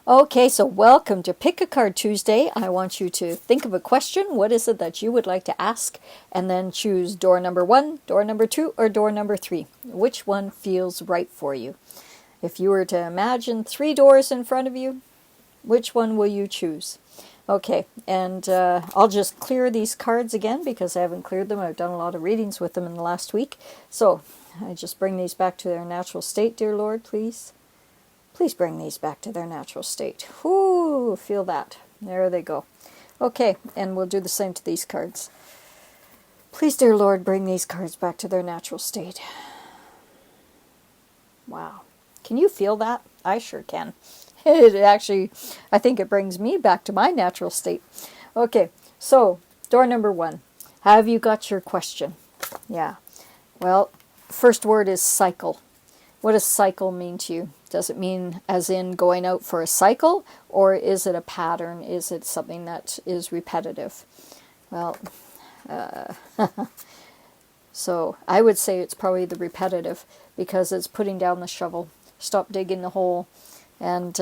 Okay, so welcome to Pick a Card Tuesday. I want you to think of a question. What is it that you would like to ask? And then choose door number 1, door number 2, or door number 3. Which one feels right for you? If you were to imagine 3 doors in front of you, which one will you choose? Okay, and I'll just clear these cards again because I haven't cleared them. I've done a lot of readings with them in the last week. So I just bring these back to their natural state, dear Lord, please. Please bring these back to their natural state. Whoo, feel that. There they go. Okay, and we'll do the same to these cards. Please, dear Lord, bring these cards back to their natural state. Wow. Can you feel that? I sure can. It actually, I think it brings me back to my natural state. Okay, so door number 1. Have you got your question? Yeah. Well, first word is cycle. What does cycle mean to you? Does it mean as in going out for a cycle, or is it a pattern? Is it something that is repetitive? Well, so I would say it's probably the repetitive, because it's putting down the shovel, stop digging the hole, and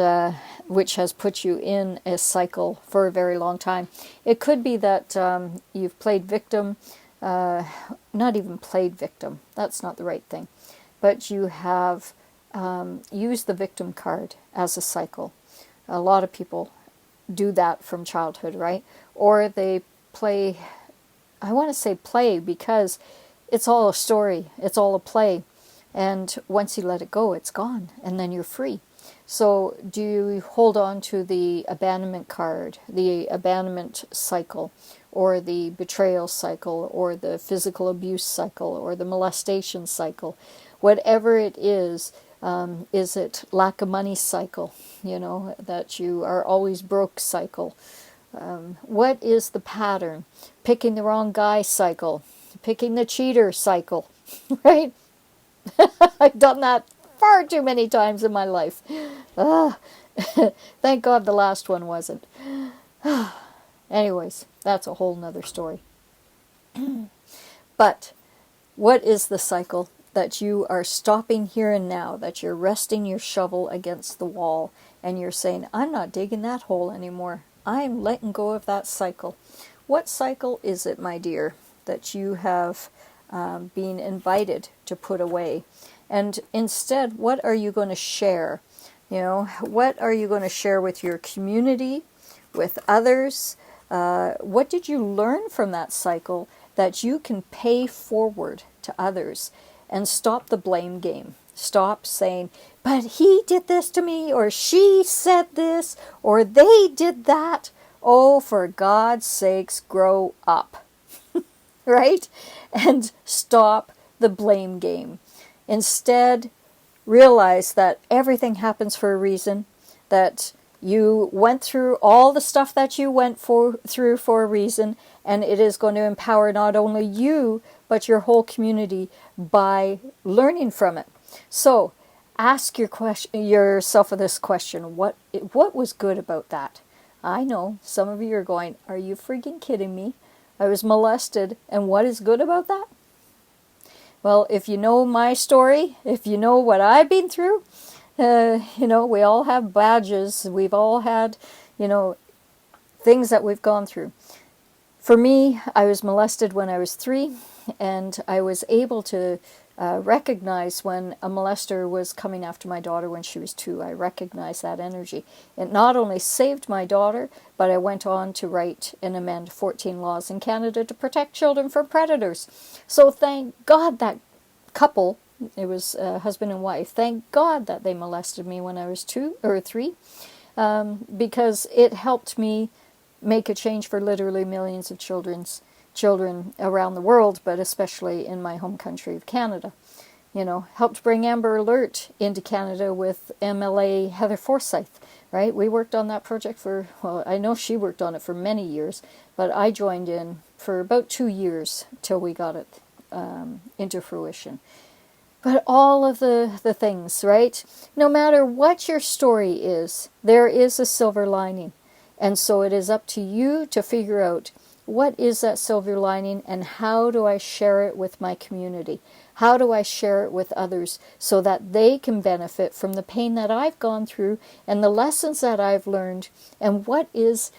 which has put you in a cycle for a very long time. It could be that you've played victim, not even played victim, that's not the right thing, but you have used the victim card as a cycle. A lot of people do that from childhood, right? Or they play, I want to say play because it's all a story, it's all a play, and once you let it go, it's gone, and then you're free. So do you hold on to the abandonment card, the abandonment cycle, or the betrayal cycle, or the physical abuse cycle, or the molestation cycle? Whatever it is it lack of money cycle, that you are always broke cycle? What is the pattern? Picking the wrong guy cycle, picking the cheater cycle, right? I've done that far too many times in my life. Thank God the last one wasn't. Anyways, that's a whole nother story. But what is the cycle that you are stopping here and now, that you're resting your shovel against the wall and you're saying, I'm not digging that hole anymore. I'm letting go of that cycle. What cycle is it, my dear, that you have been invited to put away? And instead, what are you going to share? What are you going to share with your community, with others? What did you learn from that cycle that you can pay forward to others? And stop the blame game. Stop saying, but he did this to me, or she said this, or they did that. Oh, for God's sakes, grow up. Right? And stop the blame game. Instead, realize that everything happens for a reason, that you went through all the stuff that you went through for a reason, and it is going to empower not only you, but your whole community by learning from it. So, ask yourself this question: what was good about that? I know some of you are going, "Are you freaking kidding me? I was molested, and what is good about that?" Well, if you know my story, if you know what I've been through, we all have badges. We've all had, things that we've gone through. For me, I was molested when I was 3, and I was able to recognize when a molester was coming after my daughter when she was 2. I recognized that energy. It not only saved my daughter, but I went on to write and amend 14 laws in Canada to protect children from predators. So thank God that couple, it was husband and wife, thank God that they molested me when I was 2 or 3, because it helped me make a change for literally millions of children around the world, but especially in my home country of Canada. Helped bring Amber Alert into Canada with MLA Heather Forsyth, right? We worked on that project I know she worked on it for many years, but I joined in for about 2 years till we got it into fruition. But all of the things, right? No matter what your story is, there is a silver lining. And so it is up to you to figure out, what is that silver lining, and how do I share it with my community? How do I share it with others so that they can benefit from the pain that I've gone through and the lessons that I've learned, and what is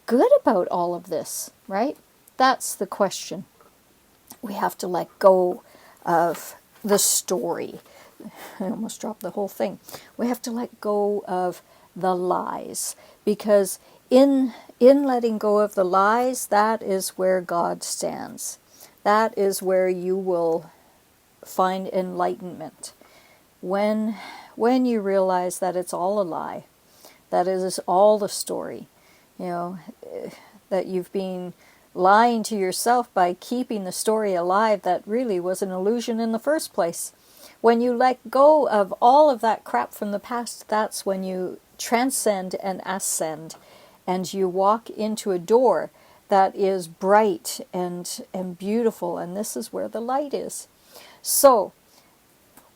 good about all of this, right? That's the question. We have to let go of the story. I almost dropped the whole thing. We have to let go of the lies, because in letting go of the lies, that is where God stands. That is where you will find enlightenment. When you realize that it's all a lie, that it is all the story, that you've been lying to yourself by keeping the story alive that really was an illusion in the first place. When you let go of all of that crap from the past, that's when you transcend and ascend, and you walk into a door that is bright and beautiful, and this is where the light is. So,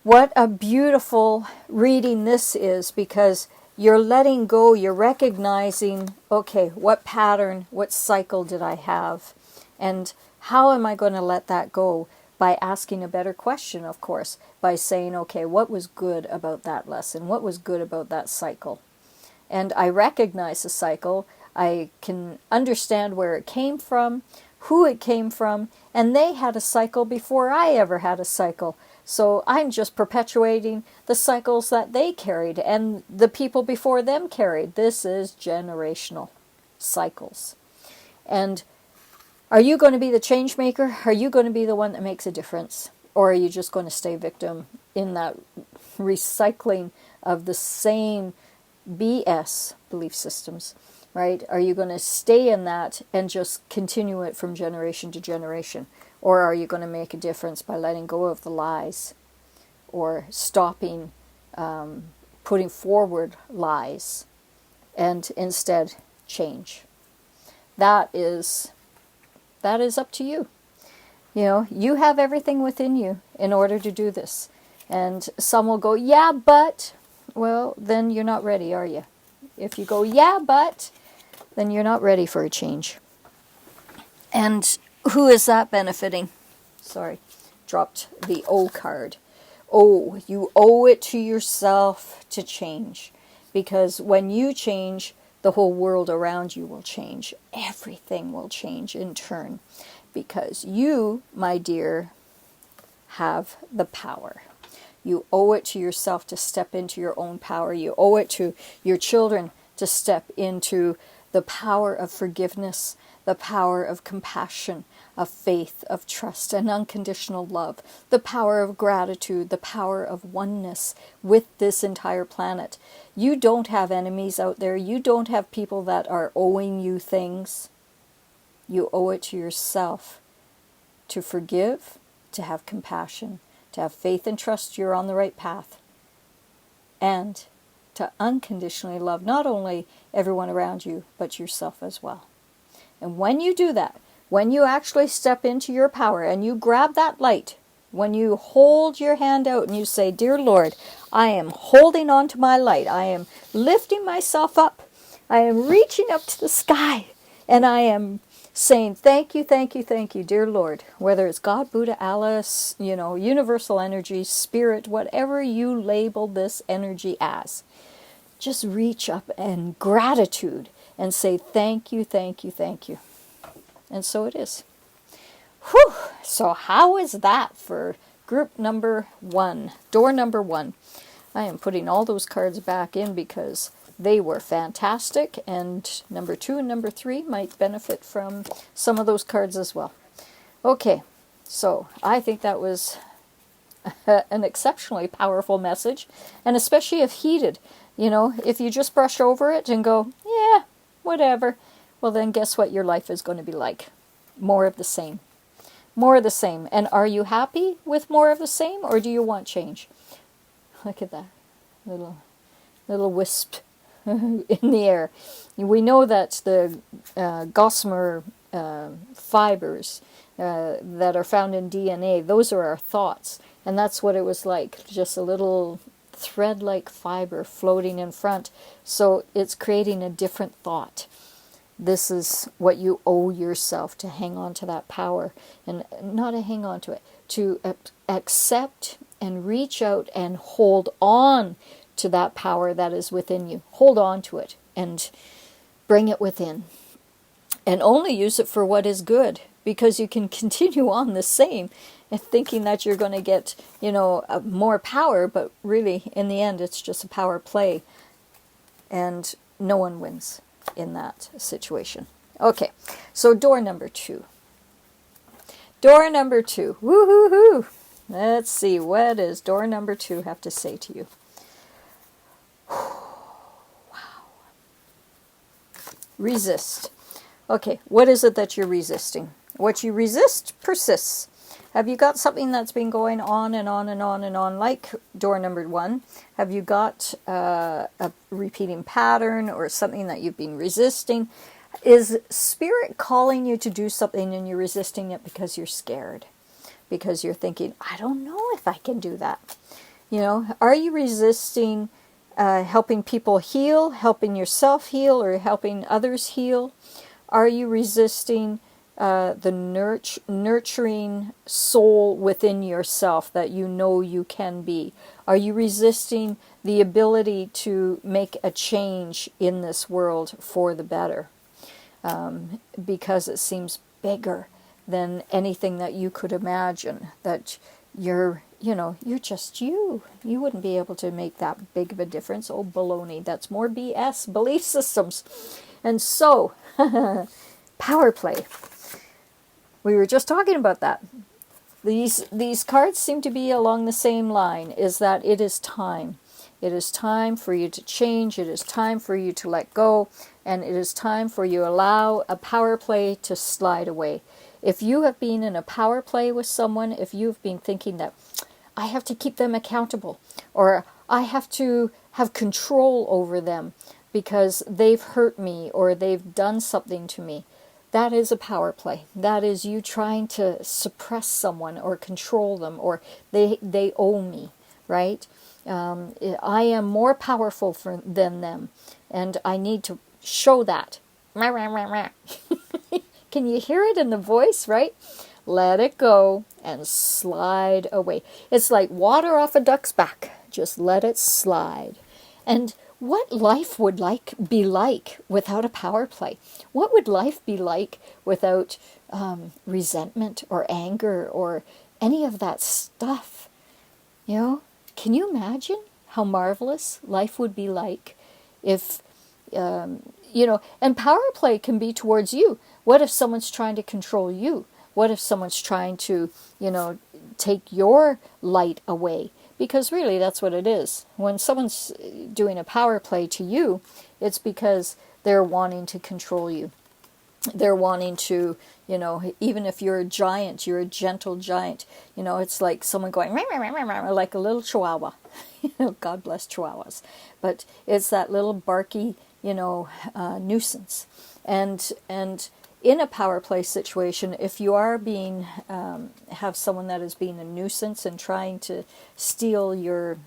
what a beautiful reading this is, because you're letting go, you're recognizing, okay, what pattern, what cycle did I have? And how am I going to let that go? By asking a better question, of course, by saying, okay, what was good about that lesson? What was good about that cycle? And I recognize the cycle. I can understand where it came from, who it came from, and they had a cycle before I ever had a cycle. So I'm just perpetuating the cycles that they carried and the people before them carried. This is generational cycles. And are you going to be the change maker? Are you going to be the one that makes a difference? Or are you just going to stay victim in that recycling of the same BS belief systems, right? Are you going to stay in that and just continue it from generation to generation? Or are you going to make a difference by letting go of the lies, or stopping putting forward lies, and instead change? That is up to you. You have everything within you in order to do this. And some will go, yeah, but, well, then you're not ready, are you? If you go, yeah, but, then you're not ready for a change. And who is that benefiting? Sorry, dropped the O card. Oh, you owe it to yourself to change. Because when you change, the whole world around you will change. Everything will change in turn. Because you, my dear, have the power. You owe it to yourself to step into your own power. You owe it to your children to step into the power of forgiveness, the power of compassion, of faith, of trust, and unconditional love, the power of gratitude, the power of oneness with this entire planet. You don't have enemies out there. You don't have people that are owing you things. You owe it to yourself to forgive, to have compassion, to have faith and trust you're on the right path, and to unconditionally love not only everyone around you, but yourself as well. And when you do that, when you actually step into your power and you grab that light, when you hold your hand out and you say, Dear Lord, I am holding on to my light. I am lifting myself up. I am reaching up to the sky. And I am saying, thank you, dear Lord. Whether it's God, Buddha, Allah, universal energy, spirit, whatever you label this energy as. Just reach up in gratitude and say, thank you. And so it is. Whew! So how is that for group number 1, door number 1? I am putting all those cards back in because they were fantastic, and number 2 and number 3 might benefit from some of those cards as well. Okay, so I think that was an exceptionally powerful message, and especially if heated. If you just brush over it and go, yeah, whatever, well then guess what your life is going to be like? More of the same. More of the same. And are you happy with more of the same, or do you want change? Look at that little wisp in the air. We know that the gossamer fibers that are found in DNA, those are our thoughts. And that's what it was like, just a little thread-like fiber floating in front. So it's creating a different thought. This is what you owe yourself, to hang on to that power, and not to hang on to it, to accept and reach out and hold on to that power that is within you. Hold on to it and bring it within. And only use it for what is good, because you can continue on the same and thinking that you're going to get, more power, but really in the end it's just a power play, and no one wins in that situation. Okay, so door number 2. Door number 2. Woo-hoo-hoo. Let's see, what does door number 2 have to say to you? Wow. Resist. Okay, what is it that you're resisting? What you resist persists. Have you got something that's been going on and on and on and on, like door number 1? Have you got a repeating pattern or something that you've been resisting? Is Spirit calling you to do something and you're resisting it because you're scared? Because you're thinking, I don't know if I can do that. Are you resisting helping people heal, helping yourself heal, or helping others heal? Are you resisting the nurturing soul within yourself that you can be? Are you resisting the ability to make a change in this world for the better? Because it seems bigger than anything that you could imagine, that you're just you. You wouldn't be able to make that big of a difference. Oh, baloney. That's more BS, belief systems. And so, power play. We were just talking about that. These cards seem to be along the same line, is that it is time. It is time for you to change. It is time for you to let go. And it is time for you to allow a power play to slide away. If you have been in a power play with someone, if you've been thinking that I have to keep them accountable, or I have to have control over them because they've hurt me or they've done something to me, that is a power play. That is you trying to suppress someone or control them, or they owe me, right? I am more powerful than them, and I need to show that. Can you hear it in the voice, right? Let it go and slide away. It's like water off a duck's back. Just let it slide. And what life would be like without a power play? What would life be like without resentment or anger or any of that stuff? Can you imagine how marvelous life would be like if, and power play can be towards you. What if someone's trying to control you? What if someone's trying to, take your light away? Because really, that's what it is. When someone's doing a power play to you, it's because they're wanting to control you. They're wanting to, even if you're a giant, you're a gentle giant. It's like someone going, like a little chihuahua. God bless chihuahuas. But it's that little barky, nuisance. And in a power play situation, if you are have someone that is being a nuisance and trying to steal your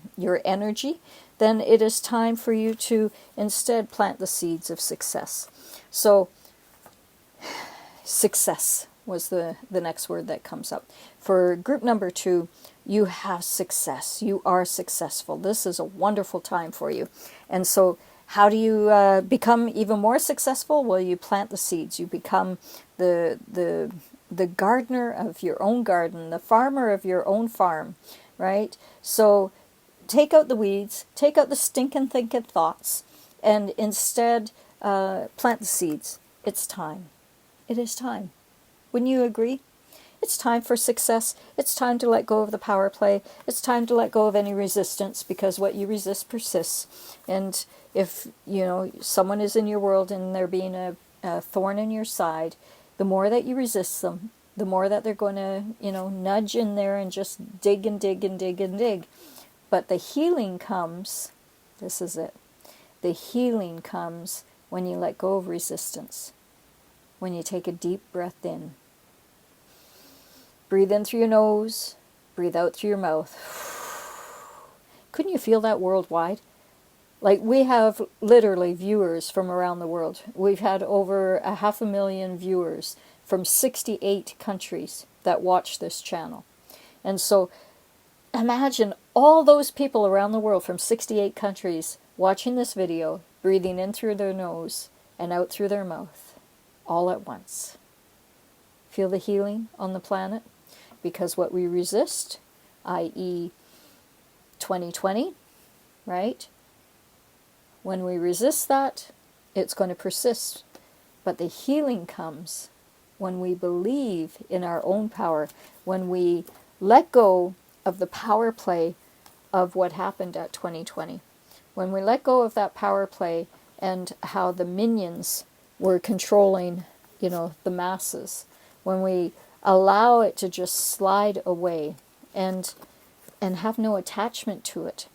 energy, then it is time for you to instead plant the seeds of success. So, success was the next word that comes up. For group number 2, you have success. You are successful. This is a wonderful time for you. And so, how do you become even more successful? Well, you plant the seeds. You become the gardener of your own garden, the farmer of your own farm, right? So take out the weeds, take out the stinking thinking thoughts, and instead plant the seeds. It's time. It is time. Wouldn't you agree? It's time for success. It's time to let go of the power play. It's time to let go of any resistance, because what you resist persists. And if, someone is in your world and they're being a thorn in your side, the more that you resist them, the more that they're going to, nudge in there and just dig and dig and dig and dig. But the healing comes, this is it, the healing comes when you let go of resistance, when you take a deep breath in. Breathe in through your nose, breathe out through your mouth. Couldn't you feel that worldwide? Like, we have literally viewers from around the world. We've had over 500,000 viewers from 68 countries that watch this channel. And so imagine all those people around the world from 68 countries watching this video, breathing in through their nose and out through their mouth, all at once. Feel the healing on the planet? Because what we resist, i.e. 2020, right? When we resist that, it's going to persist. But the healing comes when we believe in our own power, when we let go of the power play of what happened at 2020. When we let go of that power play and how the minions were controlling, the masses. When we allow it to just slide away and have no attachment to it.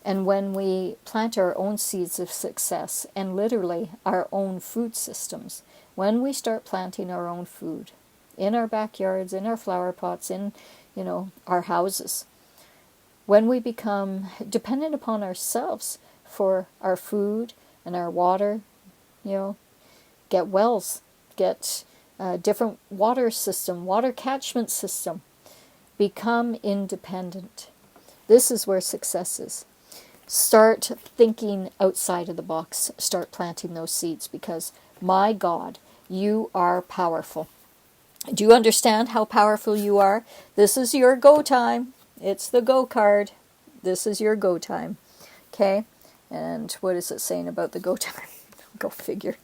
And when we plant our own seeds of success and literally our own food systems, when we start planting our own food in our backyards, in our flower pots, in, our houses, when we become dependent upon ourselves for our food and our water, get wells, get different water system, water catchment system, become independent. This is where success is. Start thinking outside of the box. Start planting those seeds because, my God, you are powerful. Do you understand how powerful you are? This is your go time. It's the go card. This is your go time. Okay? And what is it saying about the go time? Go figure.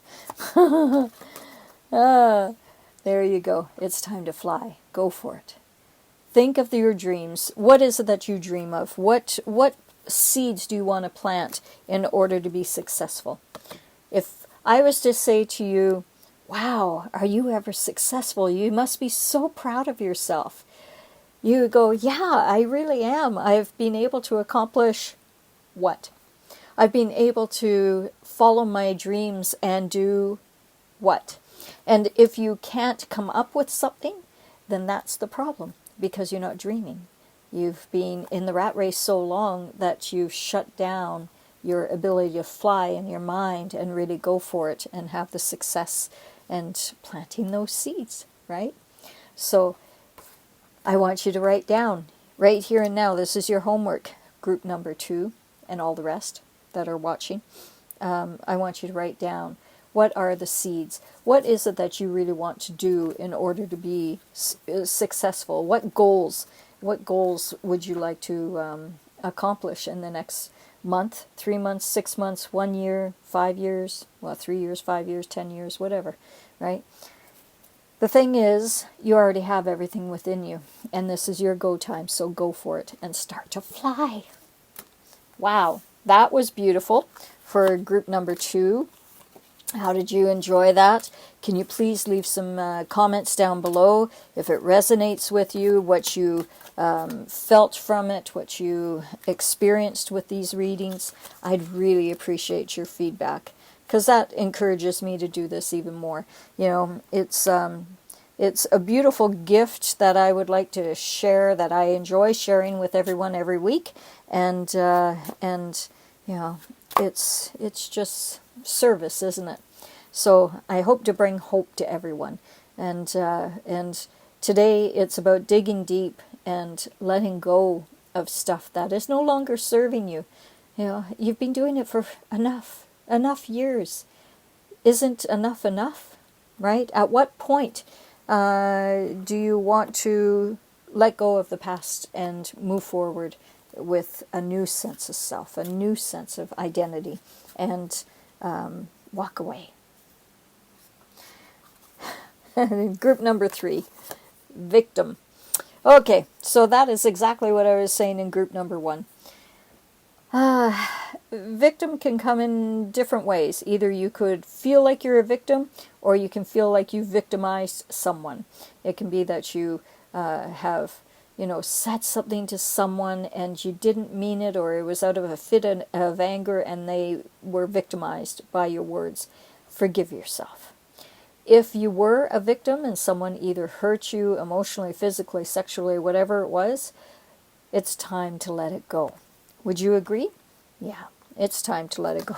There you go. It's time to fly. Go for it. Think of your dreams. What is it that you dream of? What seeds do you want to plant in order to be successful? If I was to say to you, wow, are you ever successful? You must be so proud of yourself. You go, yeah, I really am. I've been able to accomplish what? I've been able to follow my dreams and do what? And if you can't come up with something, then that's the problem, because you're not dreaming. You've been in the rat race so long that you've shut down your ability to fly in your mind and really go for it and have the success and planting those seeds, right? So I want you to write down, right here and now, this is your homework, group number 2 and all the rest that are watching. I want you to write down, what are the seeds? What is it that you really want to do in order to be successful? What goals would you like to accomplish in the next month, 3 months, 6 months, 1 year, 5 years, 3 years, 5 years, 10 years, whatever, right? The thing is, you already have everything within you, and this is your go time, so go for it and start to fly. Wow, that was beautiful for group number 2. How did you enjoy that? Can you please leave some comments down below if it resonates with you, what you felt from it, what you experienced with these readings? I'd really appreciate your feedback, because that encourages me to do this even more. It's a beautiful gift that I would like to share, that I enjoy sharing with everyone every week, and it's just service, isn't it? So I hope to bring hope to everyone, and today it's about digging deep and letting go of stuff that is no longer serving you. You've been doing it for enough years. Isn't enough enough, right? At what point do you want to let go of the past and move forward with a new sense of self, a new sense of identity, and walk away? Group number 3, victim. Okay, so that is exactly what I was saying in group number 1. Victim can come in different ways. Either you could feel like you're a victim, or you can feel like you victimized someone. It can be that you have said something to someone and you didn't mean it, or it was out of a fit of anger and they were victimized by your words. Forgive yourself. If you were a victim and someone either hurt you emotionally, physically, sexually, whatever it was, it's time to let it go. Would you agree? Yeah, it's time to let it go.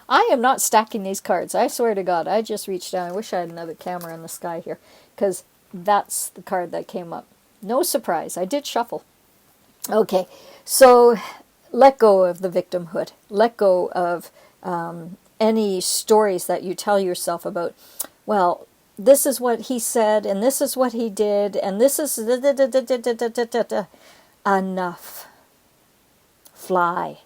I am not stacking these cards. I swear to God, I just reached down. I wish I had another camera in the sky here, because that's the card that came up. No surprise, I did shuffle. Okay, so let go of the victimhood. Let go of any stories that you tell yourself about, well, this is what he said, and this is what he did, and this is... Enough. Fly.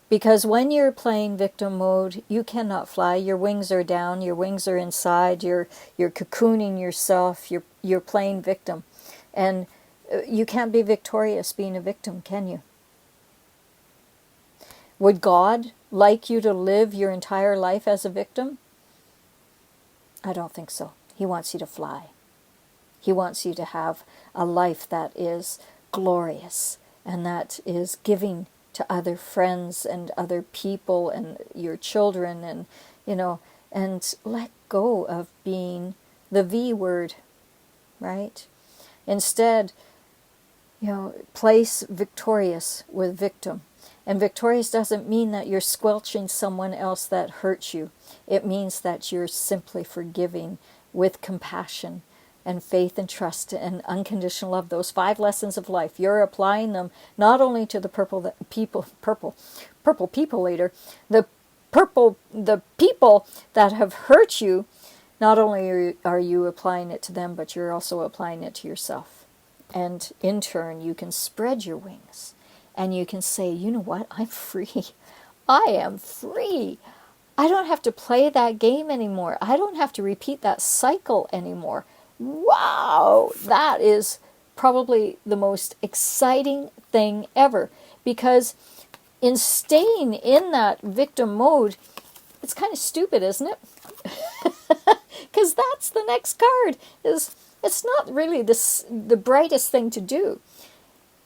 Because when you're playing victim mode, you cannot fly. Your wings are down, your wings are inside, you're cocooning yourself, you're playing victim. And you can't be victorious being a victim, can you? Would God like you to live your entire life as a victim? I don't think so. He wants you to fly. He wants you to have a life that is glorious and that is giving to other friends and other people and your children, and and let go of being the V word, right? Instead, place victorious with victim. And victorious doesn't mean that you're squelching someone else that hurts you. It means that you're simply forgiving with compassion and faith and trust and unconditional love. Those 5 lessons of life, you're applying them not only to the purple people leader, the people that have hurt you. Not only are you applying it to them, but you're also applying it to yourself. And in turn, you can spread your wings and you can say, you know what, I'm free. I am free. I don't have to play that game anymore. I don't have to repeat that cycle anymore. Wow, that is probably the most exciting thing ever. Because in staying in that victim mode, it's kind of stupid, isn't it? Because that's the next card. It's not really the brightest thing to do.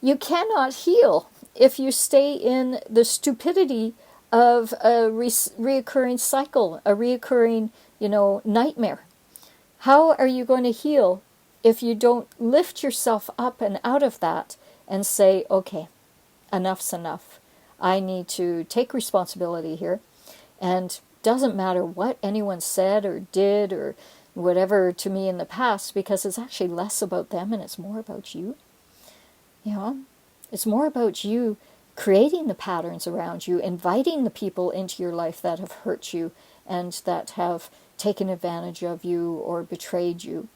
You cannot heal if you stay in the stupidity of a reoccurring cycle, a reoccurring, nightmare. How are you going to heal if you don't lift yourself up and out of that and say, okay, enough's enough. I need to take responsibility here. And doesn't matter what anyone said or did or whatever to me in the past, because it's actually less about them and it's more about you. It's more about you creating the patterns around you, inviting the people into your life that have hurt you and that have taken advantage of you or betrayed you.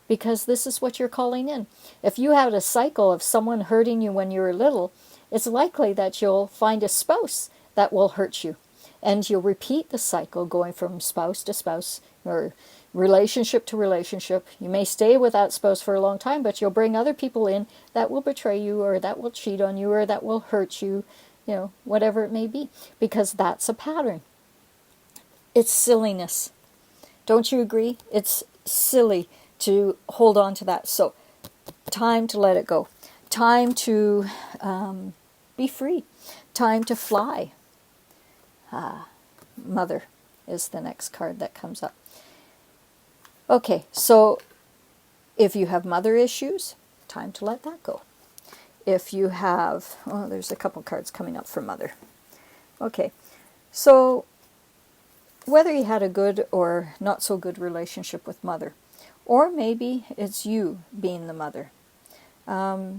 Because this is what you're calling in. If you had a cycle of someone hurting you when you were little, it's likely that you'll find a spouse that will hurt you. And you'll repeat the cycle going from spouse to spouse or relationship to relationship. You may stay with that spouse for a long time, but you'll bring other people in that will betray you or that will cheat on you or that will hurt you, whatever it may be. Because that's a pattern. It's silliness. Don't you agree? It's silly to hold on to that. So, time to let it go. Time to be free. Time to fly. Mother is the next card that comes up. Okay, so if you have mother issues, time to let that go. If you have, there's a couple cards coming up for mother. Okay, so whether you had a good or not so good relationship with mother, or maybe it's you being the mother, I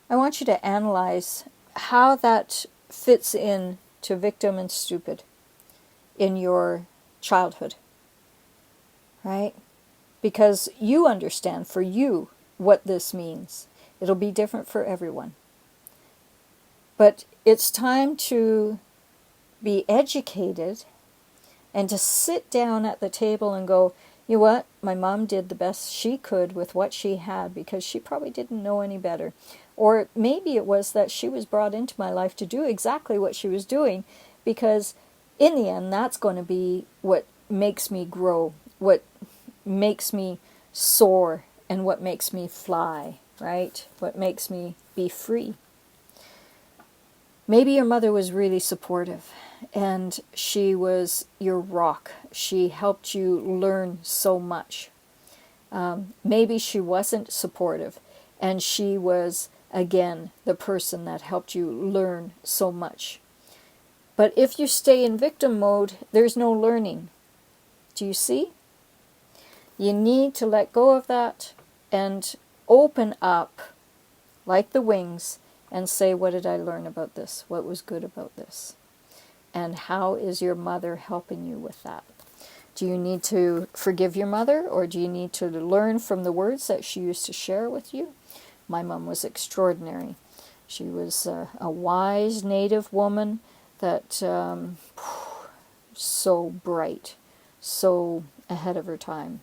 want you to analyze how that fits in to victim and stupid in your childhood, right? Because you understand for you what this means. It'll be different for everyone. But it's time to be educated and to sit down at the table and go, you know what, my mom did the best she could with what she had because she probably didn't know any better. Or maybe it was that she was brought into my life to do exactly what she was doing, because in the end, that's going to be what makes me grow, what makes me soar, and what makes me fly, right? What makes me be free. Maybe your mother was really supportive, and she was your rock. She helped you learn so much. Maybe she wasn't supportive, and she was, again, the person that helped you learn so much. But if you stay in victim mode, there's no learning. Do you see? You need to let go of that and open up like the wings and say, what did I learn about this? What was good about this? And how is your mother helping you with that? Do you need to forgive your mother, or do you need to learn from the words that she used to share with you? My mom was extraordinary. She was a wise native woman that so bright, so ahead of her time.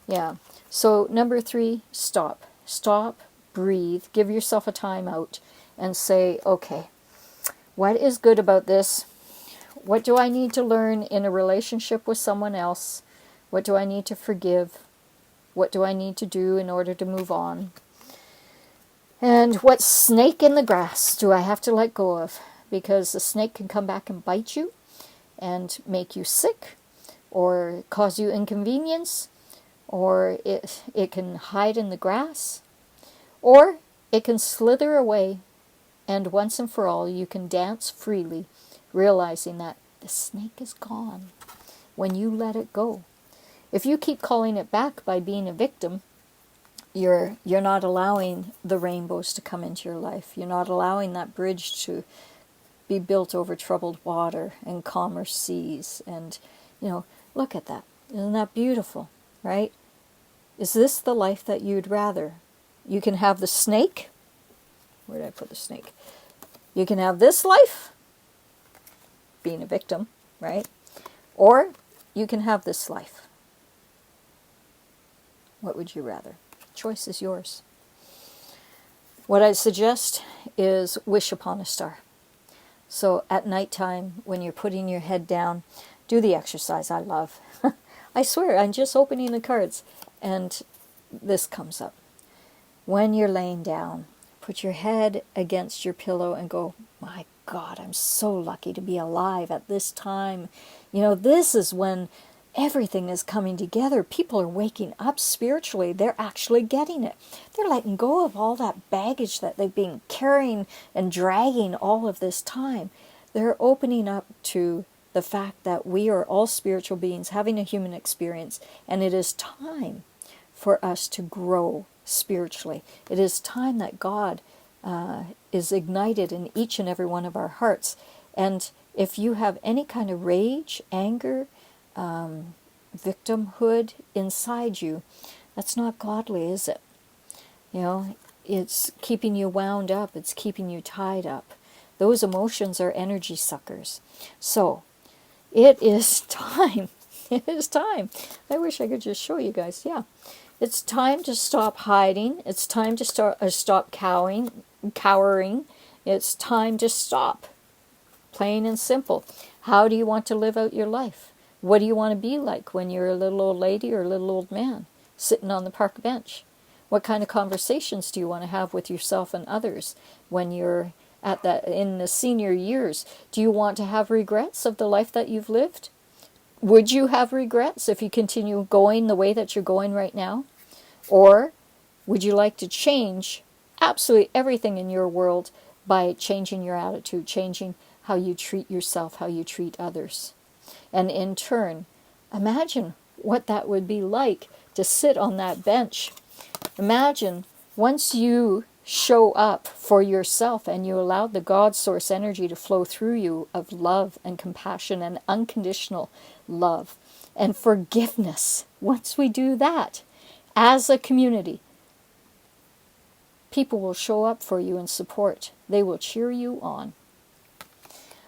Yeah. So number 3, stop. Stop, breathe, give yourself a time out and say, okay, what is good about this? What do I need to learn in a relationship with someone else? What do I need to forgive? What do I need to do in order to move on? And what snake in the grass do I have to let go of? Because the snake can come back and bite you and make you sick, or cause you inconvenience, or it can hide in the grass, or it can slither away, and once and for all you can dance freely, realizing that the snake is gone when you let it go. If you keep calling it back by being a victim, you're not allowing the rainbows to come into your life. You're not allowing that bridge to be built over troubled water and calmer seas. And, look at that. Isn't that beautiful, right? Is this the life that you'd rather? You can have the snake. Where did I put the snake? You can have this life, being a victim, right? Or you can have this life. What would you rather? Choice is yours. What I suggest is wish upon a star. So at nighttime, when you're putting your head down, do the exercise I love. I swear, I'm just opening the cards, and this comes up. When you're laying down, put your head against your pillow and go, my God, I'm so lucky to be alive at this time. This is when everything is coming together. People are waking up spiritually. They're actually getting it. They're letting go of all that baggage that they've been carrying and dragging all of this time. They're opening up to the fact that we are all spiritual beings having a human experience, and it is time for us to grow spiritually. It is time that God is ignited in each and every one of our hearts. And if you have any kind of rage, anger, victimhood inside you, that's not godly, is it? It's keeping you wound up. It's keeping you tied up. Those emotions are energy suckers. So it is time. It is time. I wish I could just show you guys. Yeah. It's time to stop hiding. It's time to stop cowering. It's time to stop. Plain and simple. How do you want to live out your life? What do you want to be like when you're a little old lady or a little old man sitting on the park bench? What kind of conversations do you want to have with yourself and others when you're in the senior years? Do you want to have regrets of the life that you've lived? Would you have regrets if you continue going the way that you're going right now? Or would you like to change absolutely everything in your world by changing your attitude, changing how you treat yourself, how you treat others? And in turn, imagine what that would be like to sit on that bench. Imagine once you show up for yourself and you allow the God source energy to flow through you of love and compassion and unconditional love and forgiveness. Once we do that, as a community, people will show up for you in support. They will cheer you on.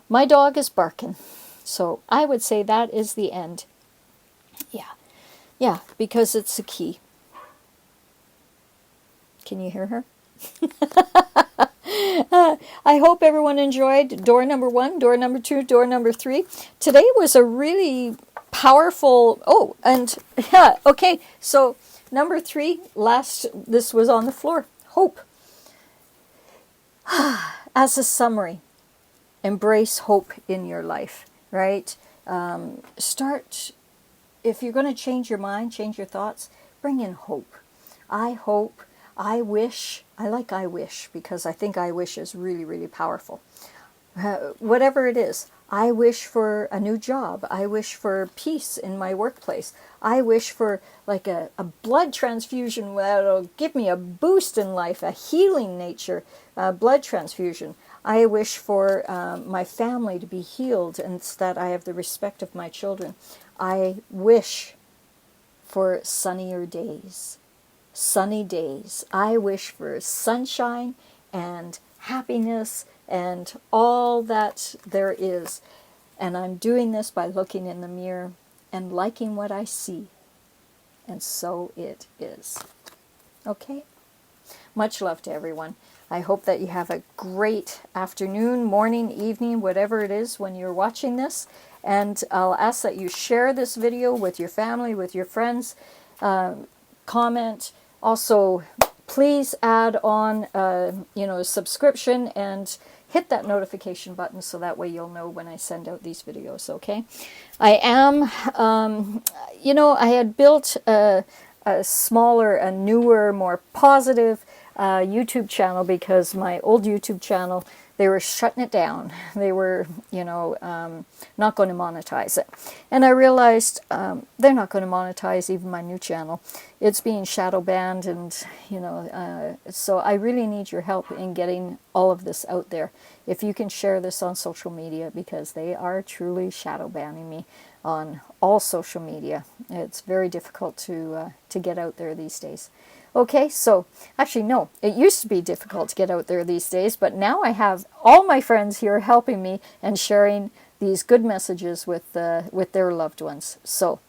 My dog is barking, so I would say that is the end. Yeah, because it's the key. Can you hear her? I hope everyone enjoyed door number 1, door number 2, door number 3. Today was a really powerful... Oh, and yeah, okay, so number 3, this was on the floor. Hope. As a summary, embrace hope in your life, right? If you're going to change your mind, change your thoughts, bring in hope. I hope, I wish. I like I wish because I think I wish is really, really powerful. Whatever it is, I wish for a new job. I wish for peace in my workplace. I wish for like a blood transfusion that'll give me a boost in life, a healing nature blood transfusion. I wish for my family to be healed and that I have the respect of my children. I wish for sunnier days. Sunny days. I wish for sunshine and happiness and all that there is. And I'm doing this by looking in the mirror and liking what I see. And so it is. Okay? Much love to everyone. I hope that you have a great afternoon, morning, evening, whatever it is when you're watching this. And I'll ask that you share this video with your family, with your friends, comment. Also, please add on, a subscription and hit that notification button so that way you'll know when I send out these videos, okay? I am, I had built a smaller, a newer, more positive YouTube channel because my old YouTube channel, they were shutting it down. They were, not going to monetize it. And I realized they're not going to monetize even my new channel. It's being shadow banned and, so I really need your help in getting all of this out there. If you can share this on social media because they are truly shadow banning me on all social media. It's very difficult to get out there these days. Okay, so actually no, it used to be difficult to get out there these days, but now I have all my friends here helping me and sharing these good messages with their loved ones. So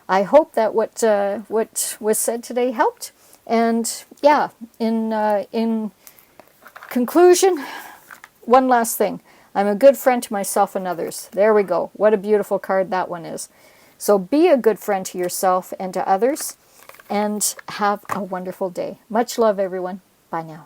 I hope that what was said today helped. And yeah, in conclusion, one last thing. I'm a good friend to myself and others. There we go. What a beautiful card that one is. So be a good friend to yourself and to others. And have a wonderful day. Much love, everyone. Bye now.